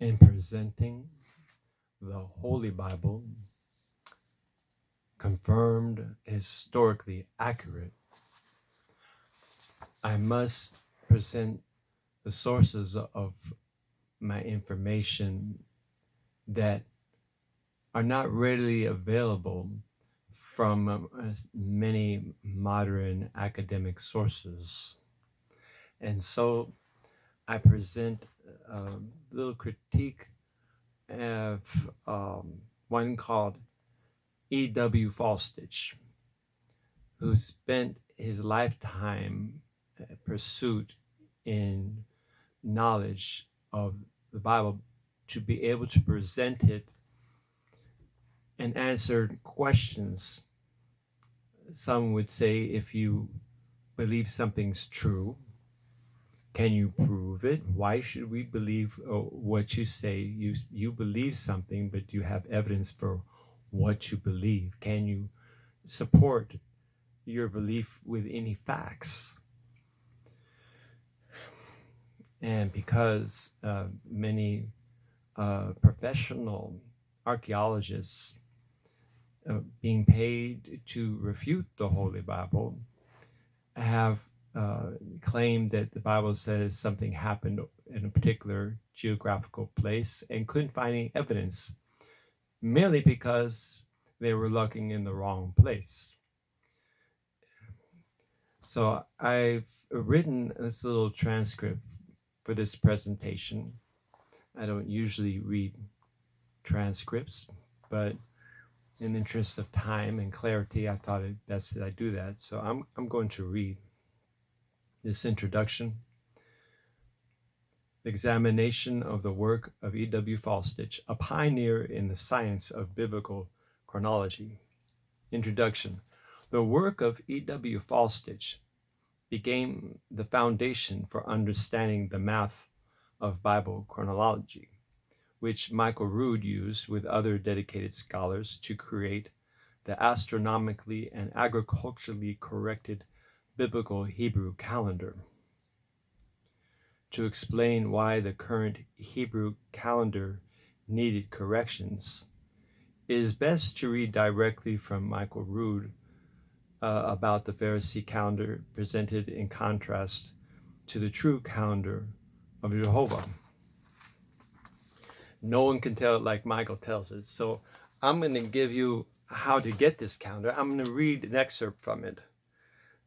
in presenting the Holy Bible, confirmed, historically accurate, I must present the sources of my information that are not readily available from many modern academic sources. And so I present a little critique of one called EW Faulstich, who spent his lifetime pursuit in knowledge of the Bible to be able to present it and answer questions. Some would say, if you believe something's true, can you prove it? Why should we believe what you say? You believe something, but you have evidence for what you believe. Can you support your belief with any facts? And because many professional archaeologists being paid to refute the Holy Bible have claimed that the Bible says something happened in a particular geographical place and couldn't find any evidence, merely because they were looking in the wrong place. So I've written this little transcript for this presentation. I don't usually read transcripts, but in the interest of time and clarity, I thought it best that I do that. So I'm going to read this introduction. Examination of the work of EW Faulstich, a pioneer in the science of biblical chronology. Introduction. The work of EW Faulstich became the foundation for understanding the math of Bible chronology, which Michael Rood used with other dedicated scholars to create the astronomically and agriculturally corrected biblical Hebrew calendar. To explain why the current Hebrew calendar needed corrections, it is best to read directly from Michael Rood about the Pharisee calendar presented in contrast to the true calendar of Jehovah. No one can tell it like Michael tells it. So I'm going to give you how to get this calendar. I'm going to read an excerpt from it.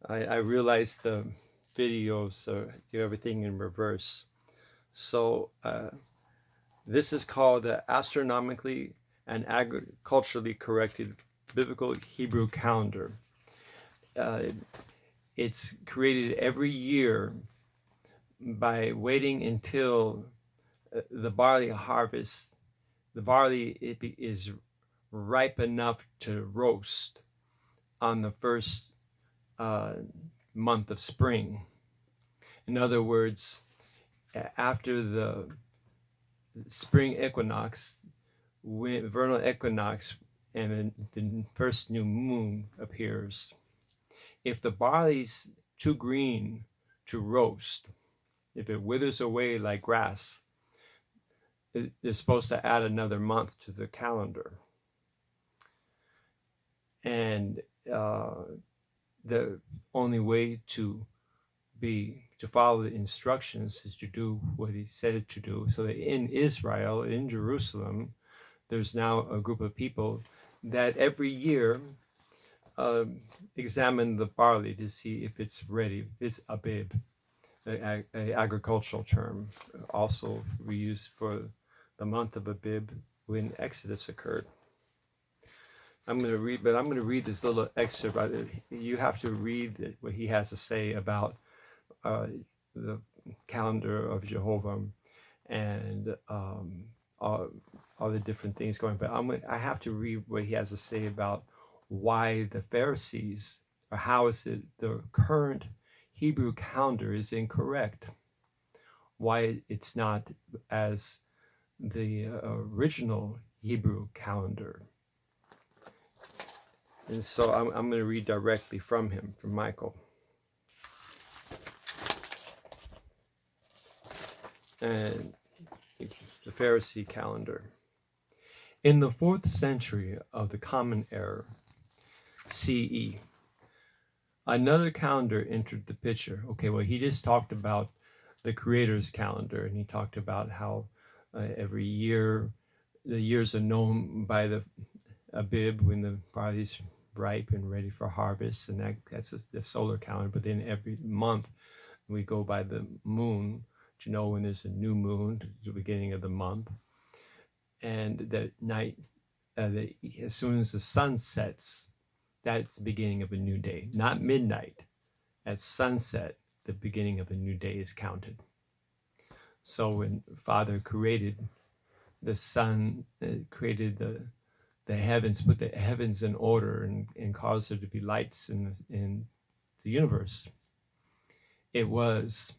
I realized the videos do everything in reverse. So this is called the Astronomically and Agriculturally Corrected Biblical Hebrew Calendar. It's created every year by waiting until the barley harvest. The barley is ripe enough to roast on the first month of spring. In other words, after the spring equinox, vernal equinox, and the first new moon appears, if the barley's too green to roast, if it withers away like grass, they're supposed to add another month to the calendar. And the only way to follow the instructions is to do what he said to do. So that in Israel, in Jerusalem, there's now a group of people that every year examine the barley to see if it's ready, if it's abib, an agricultural term, also we use for the month of Abib when Exodus occurred. I'm going to read this little excerpt. You have to read what he has to say about the calendar of Jehovah and all the different things going. But I have to read what he has to say about why the Pharisees, or how is it the current Hebrew calendar is incorrect. Why it's not as the original Hebrew calendar. And so I'm going to read directly from him, from Michael. And the Pharisee calendar. In the 4th century of the Common Era, CE, another calendar entered the picture. Okay, well, he just talked about the Creator's calendar, and he talked about how every year, the years are known by the Abib, when the barley's ripe and ready for harvest, and that's the solar calendar. But then every month we go by the moon to know when there's a new moon, the beginning of the month. And that night, as soon as the sun sets, that's the beginning of a new day. Not midnight. At sunset, the beginning of a new day is counted. So when Father created the sun, created the heavens, put the heavens in order, and caused there to be lights in the universe, it was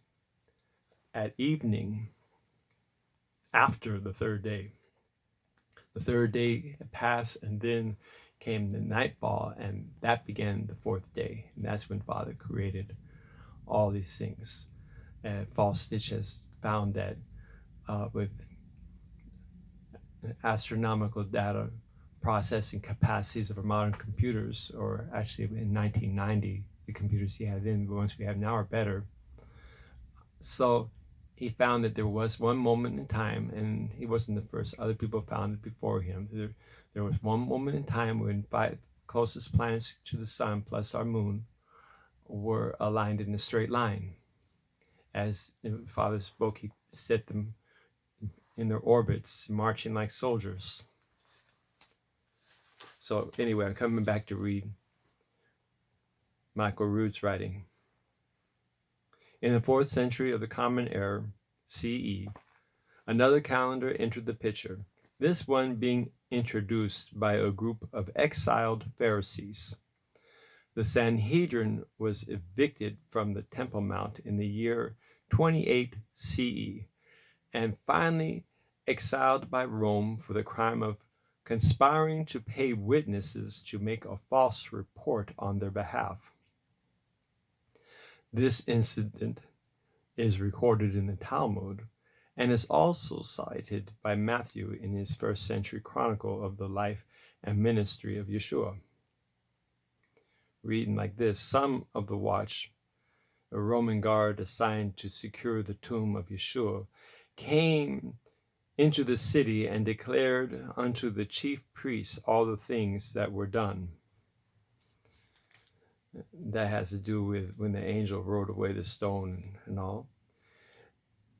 at evening after the 3rd day. The 3rd day passed, and then came the nightfall, and that began the 4th day. And that's when Father created all these things. Faulstich has found that with astronomical data processing capacities of our modern computers, or actually in 1990, the computers he had then, the ones we have now, are better. So he found that there was one moment in time, and he wasn't the first. Other people found it before him. There was one moment in time when 5 closest planets to the sun plus our moon were aligned in a straight line. As Father spoke, he set them in their orbits, marching like soldiers. So anyway, I'm coming back to read Michael Rood's writing. In the 4th century of the Common Era, CE, another calendar entered the picture, this one being introduced by a group of exiled Pharisees. The Sanhedrin was evicted from the Temple Mount in the year 28 CE, and finally exiled by Rome for the crime of conspiring to pay witnesses to make a false report on their behalf. This incident is recorded in the Talmud and is also cited by Matthew in his 1st century chronicle of the life and ministry of Yeshua. Reading like this: some of the watch, a Roman guard assigned to secure the tomb of Yeshua, came into the city and declared unto the chief priests all the things that were done. That has to do with when the angel rolled away the stone and all.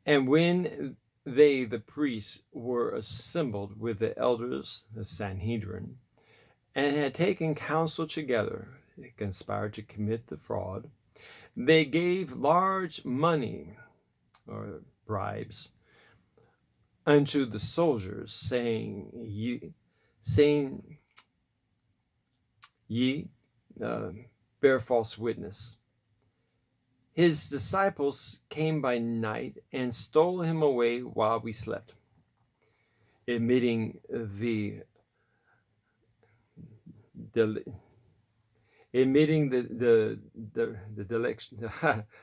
And when they, the priests, were assembled with the elders, the Sanhedrin, and had taken counsel together, they conspired to commit the fraud. They gave large money, or bribes, unto the soldiers, saying, ye bear false witness. His disciples came by night and stole him away while we slept, admitting the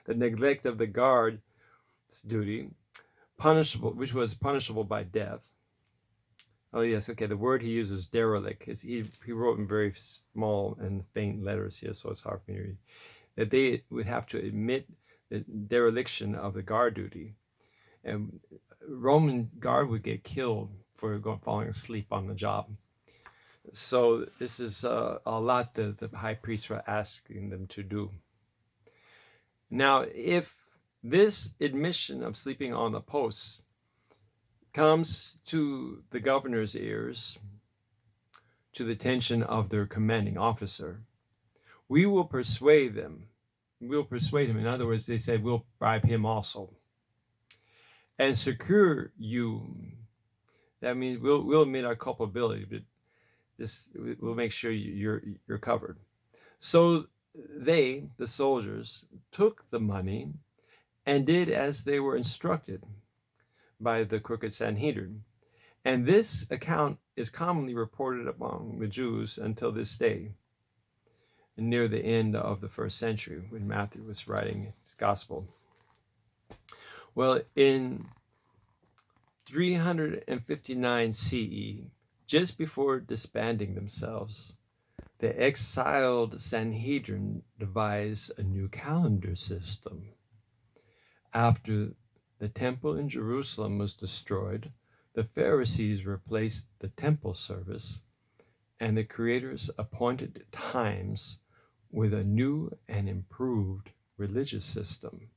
neglect of the guard's duty, punishable, which was punishable by death. Oh yes, okay. The word he uses, derelict, is he wrote in very small and faint letters here, so it's hard for me to read. That they would have to admit the dereliction of the guard duty, and Roman guard would get killed for falling asleep on the job. So this is a lot that the high priests were asking them to do. Now, if this admission of sleeping on the posts comes to the governor's ears, to the attention of their commanding officer, we will persuade them. We'll persuade him. In other words, they said, we'll bribe him also and secure you. That means we'll admit our culpability, but we'll make sure you're covered. So they, the soldiers, took the money and did as they were instructed by the crooked Sanhedrin. And this account is commonly reported among the Jews until this day, near the end of the 1st century, when Matthew was writing his gospel. Well, to 359 CE, just before disbanding themselves, the exiled Sanhedrin devised a new calendar system. After the temple in Jerusalem was destroyed, the Pharisees replaced the temple service and the Creator's appointed times with a new and improved religious system,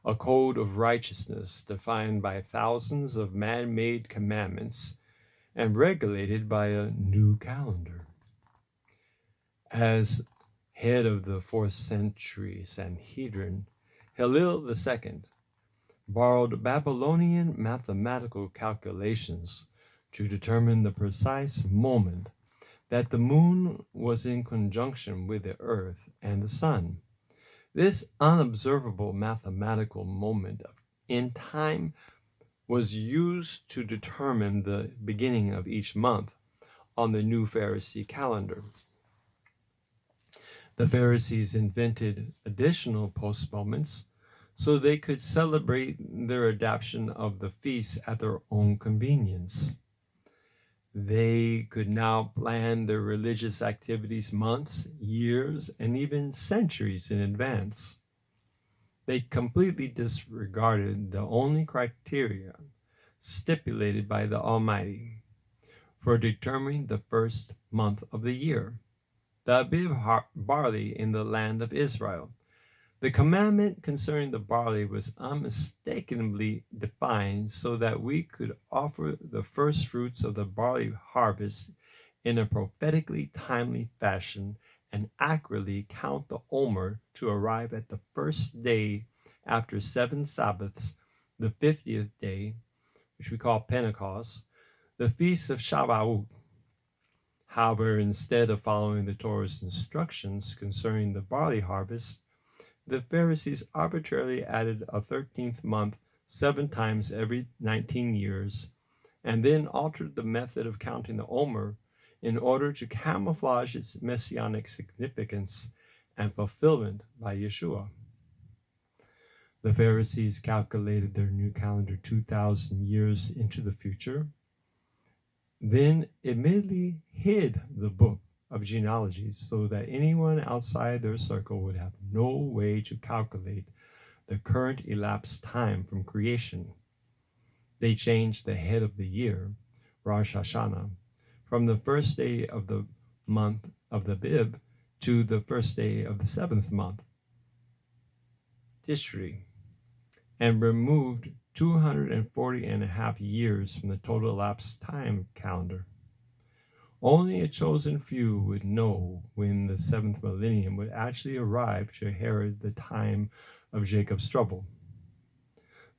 a code of righteousness defined by thousands of man-made commandments and regulated by a new calendar. As head of the 4th century Sanhedrin, Hillel II borrowed Babylonian mathematical calculations to determine the precise moment that the moon was in conjunction with the earth and the sun. This unobservable mathematical moment in time was used to determine the beginning of each month on the new Pharisee calendar. The Pharisees invented additional postponements so they could celebrate their adoption of the feast at their own convenience. They could now plan their religious activities months, years, and even centuries in advance. They completely disregarded the only criteria stipulated by the Almighty for determining the first month of the year, the Abib barley in the land of Israel. The commandment concerning the barley was unmistakably defined so that we could offer the first fruits of the barley harvest in a prophetically timely fashion and accurately count the omer to arrive at the first day after 7 Sabbaths, the 50th day, which we call Pentecost, the feast of Shavuot. However, instead of following the Torah's instructions concerning the barley harvest, the Pharisees arbitrarily added a 13th month 7 times every 19 years, and then altered the method of counting the omer in order to camouflage its messianic significance and fulfillment by Yeshua. The Pharisees calculated their new calendar 2,000 years into the future, then admittedly hid the book of genealogies so that anyone outside their circle would have no way to calculate the current elapsed time from creation. They changed the head of the year, Rosh Hashanah, from the first day of the month of the Abib to the first day of the 7th month, Tishri, and removed 240 and a half years from the total elapsed time calendar. Only a chosen few would know when the 7th millennium would actually arrive to herald the time of Jacob's trouble.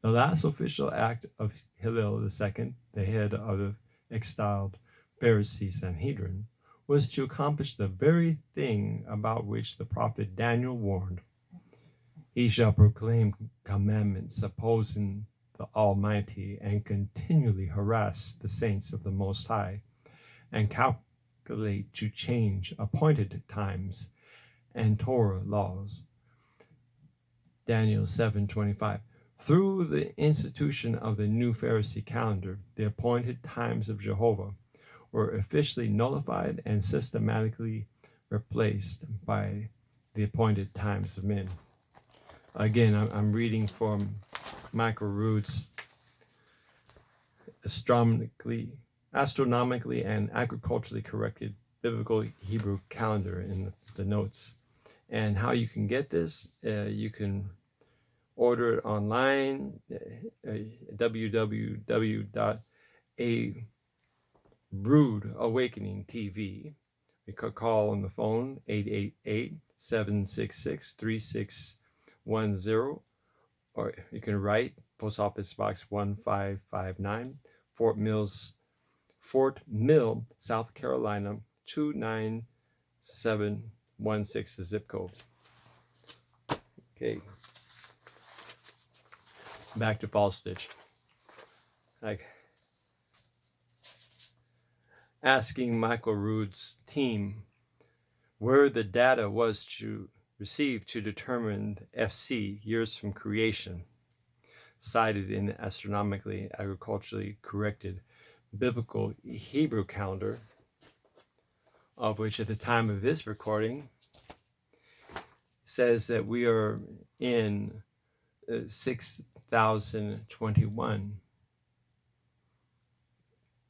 The last official act of Hillel II, the head of the exiled Pharisee Sanhedrin, was to accomplish the very thing about which the prophet Daniel warned. He shall proclaim commandments opposing the Almighty and continually harass the saints of the Most High, and calculate to change appointed times and Torah laws. Daniel 7:25. Through the institution of the new Pharisee calendar, the appointed times of Jehovah were officially nullified and systematically replaced by the appointed times of men. Again, I'm reading from Michael Rood's astronomically and agriculturally corrected biblical Hebrew calendar in the notes. And how you can get this, you can order it online, www.abroodawakening.tv. You could call on the phone 888-766-3610, or you can write Post Office Box 1559, Fort Mill, South Carolina 29716, the zip code. Okay, back to Faulstich. Like asking Michael Rood's team where the data was to receive to determine FC years from creation. cited in the astronomically, agriculturally corrected biblical Hebrew calendar, of which at the time of this recording says that we are in 6,021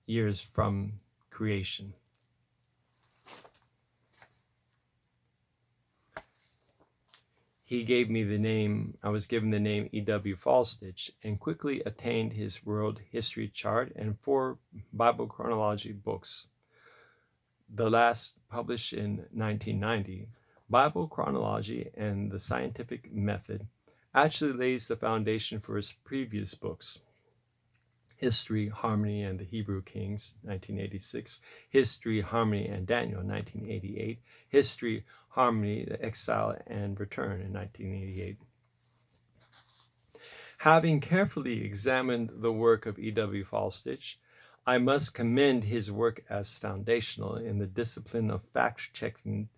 years from creation. He gave me the name, I was given the name EW Faulstich, and quickly attained his world history chart and 4 Bible chronology books. The last published in 1990, Bible Chronology and the Scientific Method, actually lays the foundation for his previous books. History, Harmony, and the Hebrew Kings, 1986. History, Harmony, and Daniel, 1988. History, Harmony, the Exile and Return, in 1988. Having carefully examined the work of E.W. Faulstich, I must commend his work as foundational in the discipline of fact-checking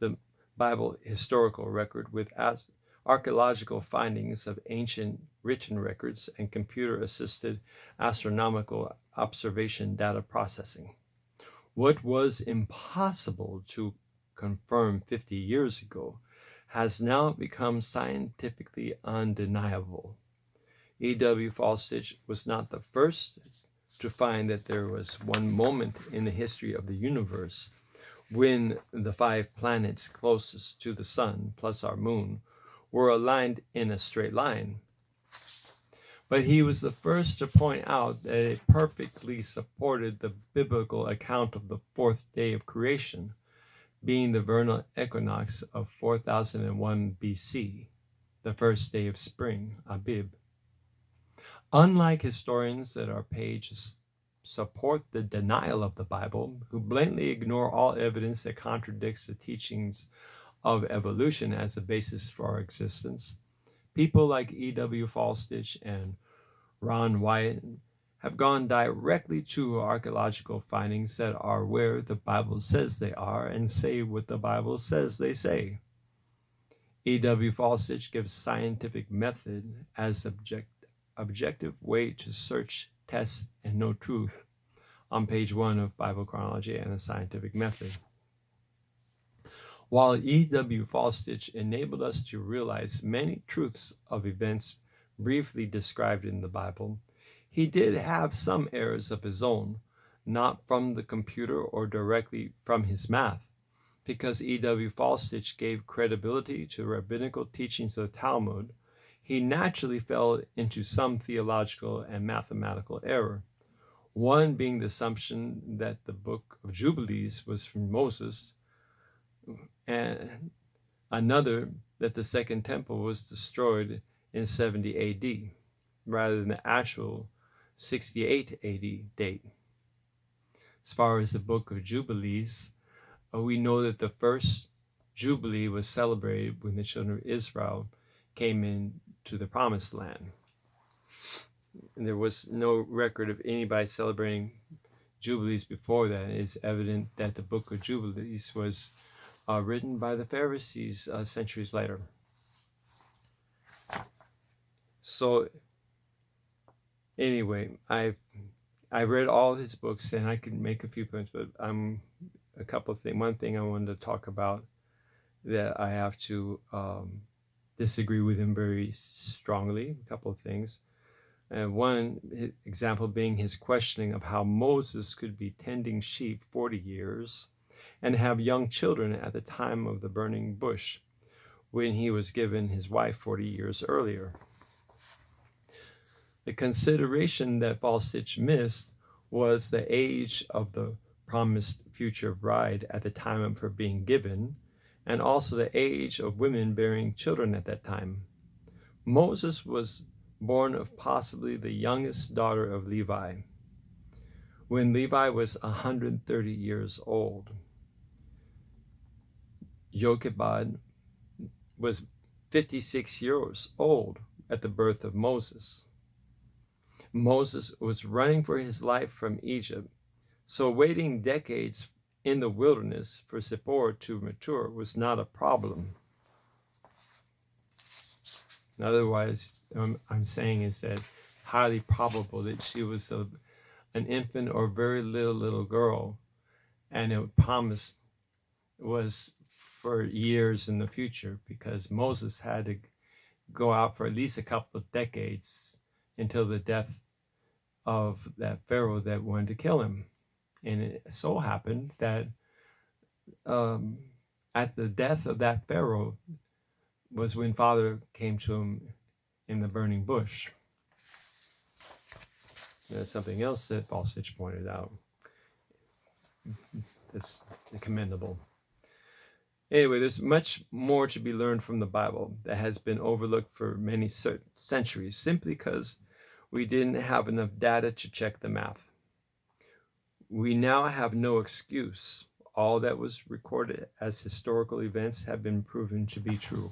the Bible historical record with archaeological findings of ancient written records and computer-assisted astronomical observation data processing. What was impossible to confirm 50 years ago has now become scientifically undeniable. E.W. Faulstich was not the first to find that there was one moment in the history of the universe when the 5 planets closest to the sun, plus our moon, were aligned in a straight line. But he was the first to point out that it perfectly supported the biblical account of the 4th day of creation, being the vernal equinox of 4001 BC, the first day of spring, Abib. Unlike historians that our pages support the denial of the Bible, who blatantly ignore all evidence that contradicts the teachings of evolution as the basis for our existence, people like E.W. Faulstich and Ron Wyatt have gone directly to archaeological findings that are where the Bible says they are and say what the Bible says they say. E.W. Faulstich gives scientific method as objective way to search, test, and know truth on page 1 of Bible Chronology and the Scientific Method. While E.W. Faulstich enabled us to realize many truths of events briefly described in the Bible, he did have some errors of his own, not from the computer or directly from his math. Because E.W. Faulstich gave credibility to rabbinical teachings of the Talmud, he naturally fell into some theological and mathematical error, one being the assumption that the book of Jubilees was from Moses, and another that the Second Temple was destroyed in 70 AD, rather than the actual 68 AD date. As far as the book of Jubilees, we know that the first Jubilee was celebrated when the children of Israel came into the Promised Land. And there was no record of anybody celebrating Jubilees before that. It's evident that the book of Jubilees was written by the Pharisees centuries later. So anyway, I read all his books, and I could make a few points, but a couple of things. One thing I wanted to talk about that I have to disagree with him very strongly. A couple of things. And one example being his questioning of how Moses could be tending sheep 40 years and have young children at the time of the burning bush when he was given his wife 40 years earlier. The consideration that Faulstich missed was the age of the promised future bride at the time of her being given, and also the age of women bearing children at that time. Moses was born of possibly the youngest daughter of Levi, when Levi was 130 years old. Jochebed was 56 years old at the birth of Moses. Moses was running for his life from Egypt, so waiting decades in the wilderness for Zipporah to mature was not a problem. Otherwise, I'm saying is that highly probable that she was an infant or very little girl, and it promised was for years in the future, because Moses had to go out for at least a couple of decades until the death of that Pharaoh that wanted to kill him. And it so happened that at the death of that Pharaoh was when Father came to him in the burning bush. There's something else that Faulstich pointed out. It's commendable. Anyway, there's much more to be learned from the Bible that has been overlooked for many centuries simply because we didn't have enough data to check the math. We now have no excuse. All that was recorded as historical events have been proven to be true.